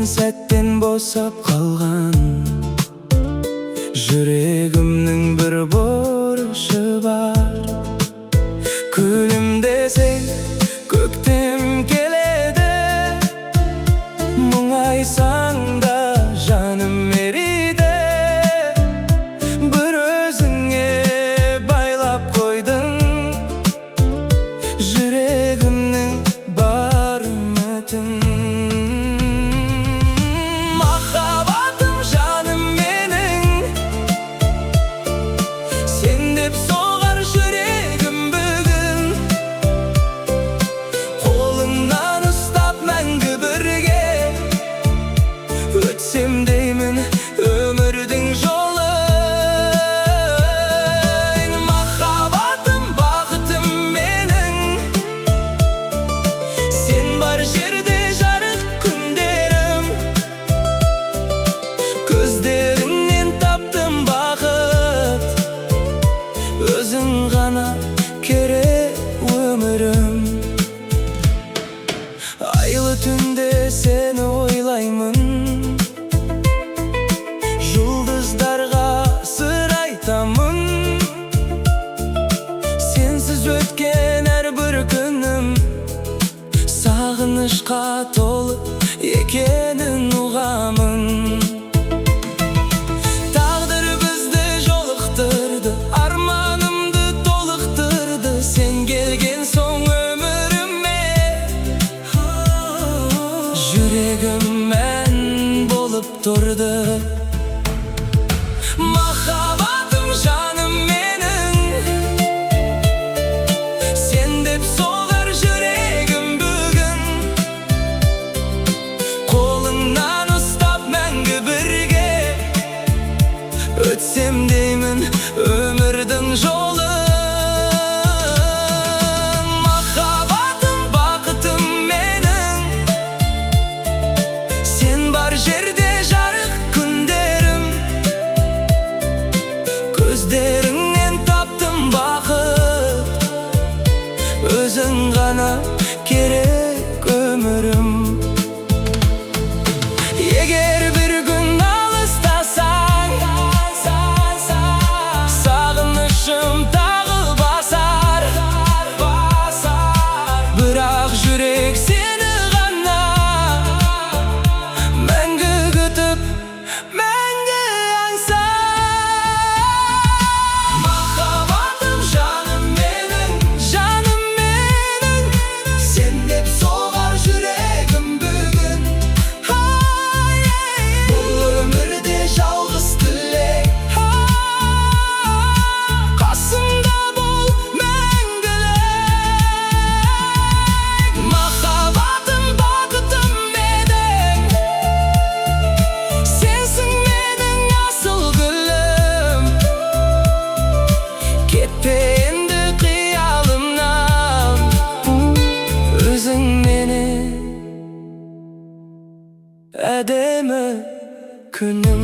сәттен босап қалған. Жүрегімнің бір бұрышы бар. Күлімдесең көктем келеді, мұңайсаң да жаным ериді. Бір өзіңе байлап қойдың жүрегімнің бар үмітін. Махаббатым жаным менің, сен деп соғар жүрегім бүгін. Қолыңнан ұстап мәңгі бірге өтсем деймін өмірдің жолын. Махаббатым, бақытым менің, сен бар жерде жарық күндерім. Көздеріңнен таптым бақыт, өзің ғана керек өмірім. Айлы түнде сені ойлаймын, жұлдыздарға сыр айтамын. Сенсіз өткен әрбір күнім сағынышқа толы екенін ұғамын. Тағдыр бізді жолықтырды, арманымды толықтырды. Сен келген соң өміріме жүрегім мән болып тұрды. Махаббатым жаным менің, сен деп соғар жүрегім бүгін. Қолыңнан ұстап мәңгі бірге өтсем деймін өмірдің жолын. Махаббатым, бақытым менің, сен бар жерде жарық күндерім. Көздеріңнен таптым бақыт, өзің ғана керек өмірім. Егер бір күн алыстасаң, сағынышым тағы басар. Бірақ жүрек сені ғана мәңгі күтіп, мәңгі аңсар. Махаббатым жаным менің, сен деп соғар жүрегім бүгін. Бұл өмірде жалғыз тілек, қасымда бол мәңгілік. Махаббатым, бақытым менің, сенсің менің асыл гүлім. Кетпе енді қиялымнан, өзің менің әдемі күнім.